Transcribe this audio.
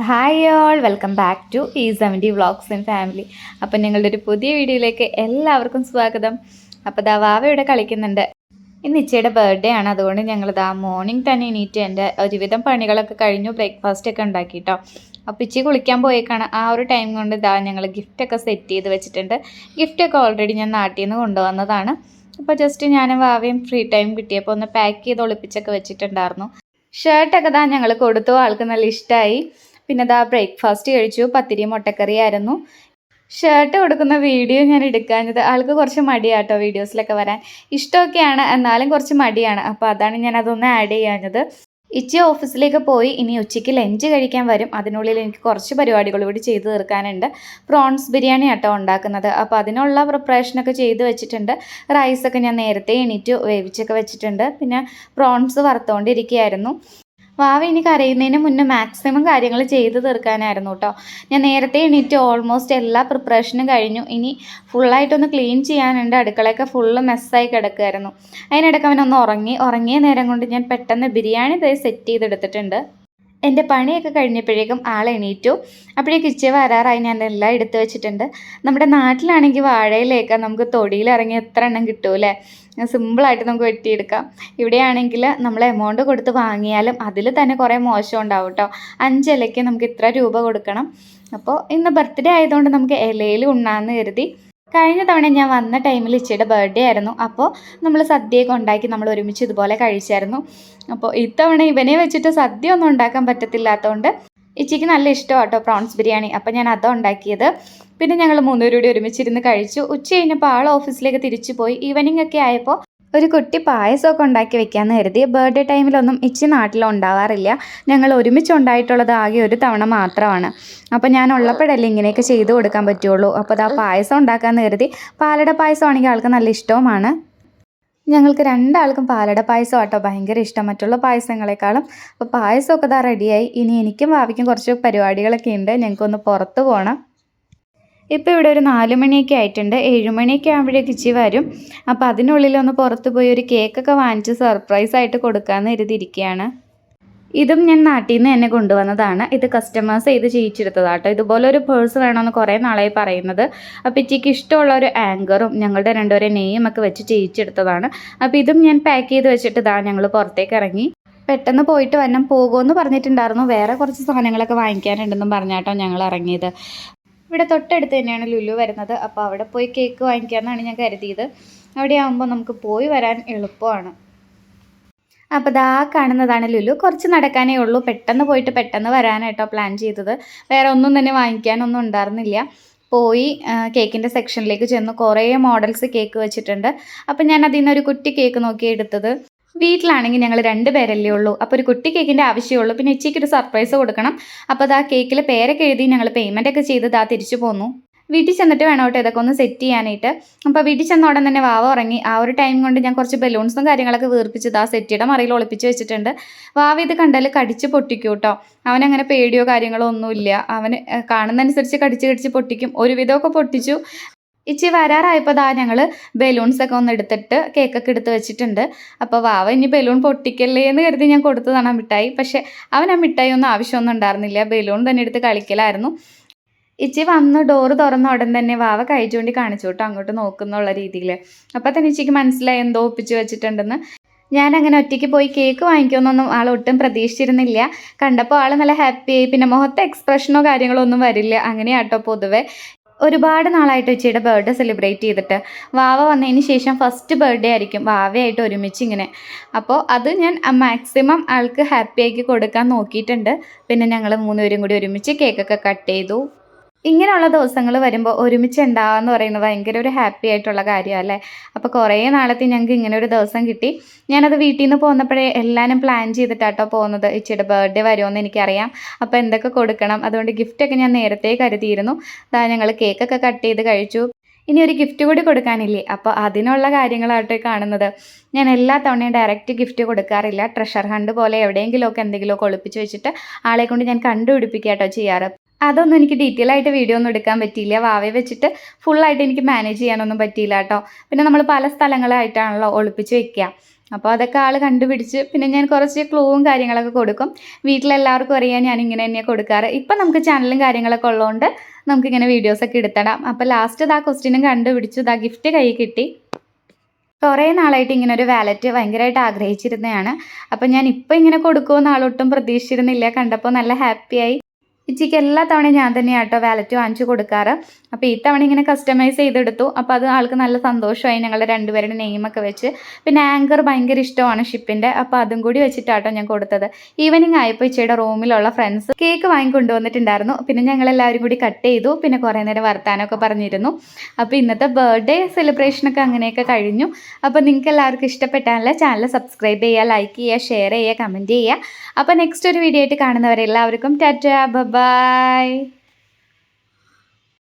Hi all, welcome back to E70 vlogs and family. അപ്പം ഞങ്ങളുടെ ഒരു പുതിയ വീഡിയോയിലേക്ക് എല്ലാവർക്കും സ്വാഗതം. അപ്പോൾ വാവ ഇവിടെ കളിക്കുന്നുണ്ട്. ഇന്ന് ഇച്ചയുടെ ബർത്ത്ഡേ ആണ്, അതുകൊണ്ട് ഞങ്ങൾ മോർണിംഗ് തന്നെ എണീറ്റ് എൻ്റെ ഒരുവിധം പണികളൊക്കെ കഴിഞ്ഞു, ബ്രേക്ക്ഫാസ്റ്റ് ഒക്കെ ഉണ്ടാക്കി കേട്ടോ. അപ്പോൾ ഇച്ചി കുളിക്കാൻ പോയേക്കാണ്. ആ ഒരു ടൈം കൊണ്ട് ഞങ്ങൾ ഗിഫ്റ്റൊക്കെ സെറ്റ് ചെയ്ത് വെച്ചിട്ടുണ്ട്. ഗിഫ്റ്റൊക്കെ ഓൾറെഡി ഞാൻ നാട്ടിൽ നിന്ന് കൊണ്ടുവന്നതാണ്. അപ്പോൾ ജസ്റ്റ് ഞാനും വാവയും ഫ്രീ ടൈം കിട്ടിയപ്പോൾ ഒന്ന് പാക്ക് ചെയ്ത് ഒളിപ്പിച്ചൊക്കെ വെച്ചിട്ടുണ്ടായിരുന്നു. ഷർട്ടൊക്കെ ഞങ്ങൾ കൊടുത്തു, ആൾക്ക് നല്ല ഇഷ്ടമായി. പിന്നെ ബ്രേക്ക്ഫാസ്റ്റ് കഴിച്ചു, പത്തിരി മുട്ടക്കറി ആയിരുന്നു. ഷർട്ട് കൊടുക്കുന്ന വീഡിയോ ഞാൻ എടുക്കാഞ്ഞത്, ആൾക്ക് കുറച്ച് മടിയാട്ടോ വീഡിയോസിലൊക്കെ വരാൻ. ഇഷ്ടമൊക്കെയാണ്, എന്നാലും കുറച്ച് മടിയാണ്. അപ്പോൾ അതാണ് ഞാൻ അതൊന്ന് ആഡ് ചെയ്യാഞ്ഞത്. ഇച്ചി ഓഫീസിലേക്ക് പോയി, ഇനി ഉച്ചയ്ക്ക് ലഞ്ച് കഴിക്കാൻ വരും. അതിനുള്ളിൽ എനിക്ക് കുറച്ച് പരിപാടികൾ കൂടി ചെയ്ത് തീർക്കാനുണ്ട്. പ്രോൺസ് ബിരിയാണി ആട്ടോ ഉണ്ടാക്കുന്നത്. അപ്പോൾ അതിനുള്ള പ്രിപ്പറേഷനൊക്കെ ചെയ്ത് വെച്ചിട്ടുണ്ട്. റൈസൊക്കെ ഞാൻ നേരത്തെ എണീറ്റ് വേവിച്ചൊക്കെ വെച്ചിട്ടുണ്ട്. പിന്നെ പ്രോൺസ് വറുത്തുകൊണ്ടിരിക്കുകയായിരുന്നു. വാവ ഇനി കരയുന്നതിന് മുന്നേ മാക്സിമം കാര്യങ്ങൾ ചെയ്ത് തീർക്കാനായിരുന്നു കേട്ടോ. ഞാൻ നേരത്തെ എണീറ്റ് ഓൾമോസ്റ്റ് എല്ലാ പ്രിപ്പറേഷനും കഴിഞ്ഞു. ഇനി ഫുള്ളായിട്ടൊന്ന് ക്ലീൻ ചെയ്യാനുണ്ട്. അടുക്കളയൊക്കെ ഫുള്ള് മെസ്സായി കിടക്കുമായിരുന്നു. അതിനിടയ്ക്ക് അവനൊന്ന് ഉറങ്ങിയ നേരം കൊണ്ട് ഞാൻ പെട്ടെന്ന് ബിരിയാണി സെറ്റ് ചെയ്തെടുത്തിട്ടുണ്ട്. എൻ്റെ പണിയൊക്കെ കഴിഞ്ഞപ്പോഴേക്കും ആൾ എണീറ്റു. അപ്പോഴേക്കും ഇച്ച വരാറായി. ഞാൻ എല്ലാം എടുത്തു വെച്ചിട്ടുണ്ട്. നമ്മുടെ നാട്ടിലാണെങ്കിൽ വാഴയിലേക്ക് നമുക്ക് തൊടിയിലിറങ്ങി എത്ര എണ്ണം കിട്ടുമല്ലേ, സിമ്പിളായിട്ട് നമുക്ക് വെട്ടിയെടുക്കാം. ഇവിടെയാണെങ്കിൽ നമ്മൾ എമൗണ്ട് കൊടുത്ത് വാങ്ങിയാലും അതിൽ തന്നെ കുറേ മോശം ഉണ്ടാവും കേട്ടോ. 5 ഇലയ്ക്ക് നമുക്ക് ഇത്ര രൂപ കൊടുക്കണം. അപ്പോൾ ഇന്ന് ബർത്ത്ഡേ ആയതുകൊണ്ട് നമുക്ക് ഇലയിൽ ഉണ്ണാന്ന് കരുതി. കഴിഞ്ഞ തവണ ഞാൻ വന്ന ടൈമിൽ ഇച്ചയുടെ ബർത്ത്ഡേ ആയിരുന്നു. അപ്പോൾ നമ്മൾ സദ്യയൊക്കെ ഉണ്ടാക്കി നമ്മൾ ഒരുമിച്ച് ഇതുപോലെ കഴിച്ചായിരുന്നു. അപ്പോൾ ഇത്തവണ ഇവനെ വെച്ചിട്ട് സദ്യ ഒന്നും ഉണ്ടാക്കാൻ പറ്റത്തില്ലാത്തതുകൊണ്ട് ഇച്ചിക്ക് നല്ല ഇഷ്ടമാണ് കേട്ടോ പ്രോൺസ് ബിരിയാണി. അപ്പോൾ ഞാൻ അതാണ് ഉണ്ടാക്കിയത്. പിന്നെ ഞങ്ങൾ 3 പേരും കൂടി ഒരുമിച്ചിരുന്ന് കഴിച്ചു. ഉച്ച കഴിഞ്ഞപ്പോൾ ആൾ ഓഫീസിലേക്ക് തിരിച്ചു പോയി. ഈവനിങ് ഒക്കെ ആയപ്പോൾ ഒരു കുട്ടി പായസമൊക്കെ ഉണ്ടാക്കി വെക്കാമെന്ന് കരുതി. ബർത്ത്ഡേ ടൈമിലൊന്നും ഇച്ചി നാട്ടിലുണ്ടാവാറില്ല. ഞങ്ങൾ ഒരുമിച്ച് ഉണ്ടായിട്ടുള്ളത് ആകെ ഒരു തവണ മാത്രമാണ്. അപ്പോൾ ഞാൻ ഉള്ളപ്പോഴല്ലേ ഇങ്ങനെയൊക്കെ ചെയ്ത് കൊടുക്കാൻ പറ്റുള്ളൂ. അപ്പോൾ പായസം ഉണ്ടാക്കാമെന്ന് കരുതി. പാലട പായസമാണെങ്കിൽ ആൾക്ക് നല്ല ഇഷ്ടവുമാണ്. ഞങ്ങൾക്ക് രണ്ടാൾക്കും പാലട പായസം ആട്ടോ ഭയങ്കര ഇഷ്ടം, മറ്റുള്ള പായസങ്ങളെക്കാളും. അപ്പോൾ പായസമൊക്കെ റെഡിയായി. ഇനി എനിക്കും ഭാവിക്കും കുറച്ച് പരിപാടികളൊക്കെ ഉണ്ട്. ഞങ്ങൾക്കൊന്ന് പുറത്ത് പോകണം. ഇപ്പോൾ ഇവിടെ ഒരു 4 മണിയൊക്കെ ആയിട്ടുണ്ട്. 7 മണിയൊക്കെ ആകുമ്പോഴേക്ക് ഇച്ചി വരും. അപ്പോൾ അതിനുള്ളിലൊന്ന് പുറത്ത് പോയി ഒരു കേക്കൊക്കെ വാങ്ങിച്ച് സർപ്രൈസായിട്ട് കൊടുക്കാമെന്ന് കരുതിയിരിക്കുകയാണ്. ഇതും ഞാൻ നാട്ടിൽ നിന്ന് തന്നെ കൊണ്ടുവന്നതാണ്. ഇത് കസ്റ്റമേഴ്സ് ചെയ്ത് ചെയ്യിച്ചെടുത്തതാട്ടോ. ഇതുപോലെ ഒരു പേഴ്സ് വേണമെന്ന് കുറേ നാളായി പറയുന്നത്. അപ്പോൾ ഇച്ചിക്ക് ഇഷ്ടമുള്ള ഒരു ആങ്കറും ഞങ്ങളുടെ രണ്ടുപേരെ നെയ്യും ഒക്കെ വെച്ച് ചെയ്യിച്ചെടുത്തതാണ്. അപ്പോൾ ഇതും ഞാൻ പാക്ക് ചെയ്ത് വെച്ചിട്ട് ഞങ്ങൾ പുറത്തേക്ക് ഇറങ്ങി. പെട്ടെന്ന് പോയിട്ട് പോകുമെന്ന് പറഞ്ഞിട്ടുണ്ടായിരുന്നു. വേറെ കുറച്ച് സാധനങ്ങളൊക്കെ വാങ്ങിക്കാനുണ്ടെന്നും പറഞ്ഞാട്ടോ ഞങ്ങൾ ഇറങ്ങിയത്. ഇവിടെ തൊട്ടടുത്ത് തന്നെയാണ് ലുലു വരുന്നത്. അപ്പോൾ അവിടെ പോയി കേക്ക് വാങ്ങിക്കാമെന്നാണ് ഞാൻ കരുതിയത്. അവിടെ ആകുമ്പോൾ നമുക്ക് പോയി വരാൻ എളുപ്പമാണ്. അപ്പോൾ കാണുന്നതാണ് ലുലു. കുറച്ച് നടക്കാനേ ഉള്ളൂ. പെട്ടെന്ന് പോയിട്ട് പെട്ടെന്ന് വരാനായിട്ടോ പ്ലാൻ ചെയ്തത്. വേറെ ഒന്നും തന്നെ വാങ്ങിക്കാനൊന്നും ഉണ്ടായിരുന്നില്ല. പോയി കേക്കിൻ്റെ സെക്ഷനിലേക്ക് ചെന്ന് കുറേ മോഡൽസ് കേക്ക് വെച്ചിട്ടുണ്ട്. അപ്പോൾ ഞാൻ അതിൽ നിന്നൊരു കുട്ടി കേക്ക് നോക്കി എടുത്തത്. വീട്ടിലാണെങ്കിൽ ഞങ്ങൾ 2 പേരല്ലേ ഉള്ളൂ. അപ്പോൾ ഒരു കുട്ടി കേക്കിൻ്റെ ആവശ്യമുള്ളൂ. പിന്നെ ഇച്ചിക്കൊരു സർപ്രൈസ് കൊടുക്കണം. അപ്പോൾ കേക്കിൽ പേരൊക്കെ എഴുതി ഞങ്ങൾ പേയ്മെൻറ്റൊക്കെ ചെയ്ത് തിരിച്ചു പോന്നു. വീട്ടിൽ ചെന്നിട്ട് വേണം കേട്ടോ ഇതൊക്കെ ഒന്ന് സെറ്റ് ചെയ്യാനായിട്ട്. അപ്പോൾ വീട്ടിൽ ചെന്ന ഉടൻ തന്നെ വാവ ഉറങ്ങി. ആ ഒരു ടൈം കൊണ്ട് ഞാൻ കുറച്ച് ബലൂൺസും കാര്യങ്ങളൊക്കെ വീർപ്പിച്ച് സെറ്റിയുടെ മറിയിൽ ഒളിപ്പിച്ച് വെച്ചിട്ടുണ്ട്. വാവ ഇത് കണ്ടാൽ കടിച്ച് പൊട്ടിക്കും കേട്ടോ. അവനങ്ങനെ പേടിയോ കാര്യങ്ങളോ ഒന്നുമില്ല. അവന് കാണുന്നതനുസരിച്ച് കടിച്ച് പൊട്ടിക്കും. ഒരുവിധമൊക്കെ പൊട്ടിച്ചു. ഇച്ചി വരാറായപ്പോൾ ഞങ്ങൾ ബലൂൺസൊക്കെ ഒന്ന് എടുത്തിട്ട് കേക്കൊക്കെ എടുത്ത് വെച്ചിട്ടുണ്ട്. അപ്പോൾ വാവ ഇനി ബലൂൺ പൊട്ടിക്കല്ലേ എന്ന് കരുതി ഞാൻ കൊടുത്തതാണ് ആ മിഠായി. പക്ഷേ അവൻ ആ മിഠായി ഒന്നും ആവശ്യമൊന്നും ഉണ്ടായിരുന്നില്ല. ബലൂൺ തന്നെ എടുത്ത് കളിക്കലായിരുന്നു. ഇച്ചി വന്ന് ഡോറ് തുറന്ന ഉടൻ തന്നെ വാവ കൈ ചൂണ്ടി കാണിച്ചു കേട്ടോ അങ്ങോട്ട് നോക്കുന്നുള്ള രീതിയിൽ. അപ്പോൾ തന്നെ ഇച്ചിക്ക് മനസ്സിലായി എന്തോ ഒപ്പിച്ച് വെച്ചിട്ടുണ്ടെന്ന്. ഞാൻ അങ്ങനെ ഒറ്റയ്ക്ക് പോയി കേക്ക് വാങ്ങിക്കുമെന്നൊന്നും ആൾ ഒട്ടും പ്രതീക്ഷിച്ചിരുന്നില്ല. കണ്ടപ്പോൾ ആൾ നല്ല ഹാപ്പിയായി. പിന്നെ മുഖത്തെ എക്സ്പ്രഷനോ കാര്യങ്ങളോ ഒന്നും വരില്ല. അങ്ങനെയാട്ടോ പൊതുവെ. ഒരുപാട് നാളായിട്ട് ഉച്ചയുടെ ബർത്ത്ഡേ സെലിബ്രേറ്റ് ചെയ്തിട്ട്. വാവ വന്നതിന് ശേഷം ഫസ്റ്റ് ബർത്ത്ഡേ ആയിരിക്കും വാവയായിട്ട് ഒരുമിച്ച് ഇങ്ങനെ. അപ്പോൾ അത് ഞാൻ മാക്സിമം ആൾക്ക് ഹാപ്പിയാക്കി കൊടുക്കാൻ നോക്കിയിട്ടുണ്ട്. പിന്നെ ഞങ്ങൾ 3 പേരും കൂടി ഒരുമിച്ച് കേക്കൊക്കെ കട്ട് ചെയ്തു. ഇങ്ങനെയുള്ള ദിവസങ്ങൾ വരുമ്പോൾ ഒരുമിച്ച് ഉണ്ടാവുക പറയുന്നത് ഭയങ്കര ഒരു ഹാപ്പി ആയിട്ടുള്ള കാര്യമല്ലേ. അപ്പോൾ കുറേ നാളത്തെ ഞങ്ങൾക്ക് ഇങ്ങനെ ഒരു ദിവസം കിട്ടി. ഞാനത് വീട്ടിൽ നിന്ന് പോന്നപ്പോഴേ എല്ലാവരും പ്ലാൻ ചെയ്തിട്ടാട്ടോ പോകുന്നത്. ഇച്ചിയുടെ ബർത്ത്ഡേ വരുമെന്ന് എനിക്കറിയാം. അപ്പോൾ എന്തൊക്കെ കൊടുക്കണം, അതുകൊണ്ട് ഗിഫ്റ്റൊക്കെ ഞാൻ നേരത്തെ കരുതിയിരുന്നു. ഞങ്ങൾ കേക്കൊക്കെ കട്ട് ചെയ്ത് കഴിച്ചു. ഇനി ഒരു ഗിഫ്റ്റ് കൂടി കൊടുക്കാനില്ലേ, അപ്പോൾ അതിനുള്ള കാര്യങ്ങളായിട്ട് കാണുന്നത്. ഞാൻ എല്ലാ തവണയും ഡയറക്റ്റ് ഗിഫ്റ്റ് കൊടുക്കാറില്ല. ട്രഷർ ഹണ്ട് പോലെ എവിടെയെങ്കിലുമൊക്കെ എന്തെങ്കിലുമൊക്കെ ഒളിപ്പിച്ച് വെച്ചിട്ട് ആളെ കൊണ്ട് ഞാൻ കണ്ടുപിടിപ്പിക്കാട്ടോ ചെയ്യാറ്. അതൊന്നും എനിക്ക് ഡീറ്റെയിൽ ആയിട്ട് വീഡിയോ ഒന്നും എടുക്കാൻ പറ്റിയില്ല. വാവയെ വെച്ചിട്ട് ഫുള്ളായിട്ട് എനിക്ക് മാനേജ് ചെയ്യാനൊന്നും പറ്റിയില്ല കേട്ടോ. പിന്നെ നമ്മൾ പല സ്ഥലങ്ങളായിട്ടാണല്ലോ ഒളിപ്പിച്ച് വെക്കുക. അപ്പോൾ അതൊക്കെ ആൾ കണ്ടുപിടിച്ച് പിന്നെ ഞാൻ കുറച്ച് ക്ലൂവും കാര്യങ്ങളൊക്കെ കൊടുക്കും. വീട്ടിലെല്ലാവർക്കും അറിയാൻ ഞാൻ ഇങ്ങനെ തന്നെയാണ് കൊടുക്കാറ്. ഇപ്പം നമുക്ക് ചാനലും കാര്യങ്ങളൊക്കെ ഉള്ളതുകൊണ്ട് നമുക്കിങ്ങനെ വീഡിയോസൊക്കെ എടുത്തിടാം. അപ്പോൾ ലാസ്റ്റ് ഇതാ ക്വസ്റ്റ്യനും കണ്ടുപിടിച്ചു. ഇതാ ഗിഫ്റ്റ് കയ്യിൽ കിട്ടി. കുറേ നാളായിട്ട് ഇങ്ങനെ ഒരു വാലറ്റ് ഭയങ്കരമായിട്ട് ആഗ്രഹിച്ചിരുന്നതാണ്. അപ്പം ഞാൻ ഇപ്പോൾ ഇങ്ങനെ കൊടുക്കുമെന്ന് ആളൊട്ടും പ്രതീക്ഷിച്ചിരുന്നില്ല. കണ്ടപ്പോൾ നല്ല ഹാപ്പിയായി. ഇച്ചിക്ക് എല്ലാ തവണയും ഞാൻ തന്നെയാണ് കേട്ടോ വാലറ്റ് വാങ്ങിച്ചു കൊടുക്കാറ്. അപ്പോൾ ഈ തവണ ഇങ്ങനെ കസ്റ്റമൈസ് ചെയ്തെടുത്തു. അപ്പോൾ അത് ആൾക്ക് നല്ല സന്തോഷമായി. ഞങ്ങളുടെ രണ്ടുപേരുടെ നെയിമൊക്കെ വെച്ച്. പിന്നെ ആങ്കർ ഭയങ്കര ഇഷ്ടമാണ് ഷിപ്പിൻ്റെ. അപ്പോൾ അതും കൂടി വെച്ചിട്ടാട്ടോ ഞാൻ കൊടുത്തത്. ഈവനിങ് ആയപ്പോൾ ഇച്ചയുടെ റൂമിലുള്ള ഫ്രണ്ട്സ് കേക്ക് വാങ്ങിക്കൊണ്ടുവന്നിട്ടുണ്ടായിരുന്നു. പിന്നെ ഞങ്ങളെല്ലാവരും കൂടി കട്ട് ചെയ്തു. പിന്നെ കുറേ നേരം വർത്താനമൊക്കെ പറഞ്ഞിരുന്നു. അപ്പോൾ ഇന്നത്തെ ബർത്ത്ഡേ സെലിബ്രേഷനൊക്കെ അങ്ങനെയൊക്കെ കഴിഞ്ഞു. അപ്പോൾ നിങ്ങൾക്ക് എല്ലാവർക്കും ഇഷ്ടപ്പെട്ടാൽ ചാനൽ സബ്സ്ക്രൈബ് ചെയ്യുക, ലൈക്ക് ചെയ്യുക, ഷെയർ ചെയ്യുക, കമൻറ്റ് ചെയ്യുക. അപ്പോൾ നെക്സ്റ്റ് ഒരു വീഡിയോ ആയിട്ട് കാണുന്നവരെ എല്ലാവർക്കും ടാറ്റാ ബൈ.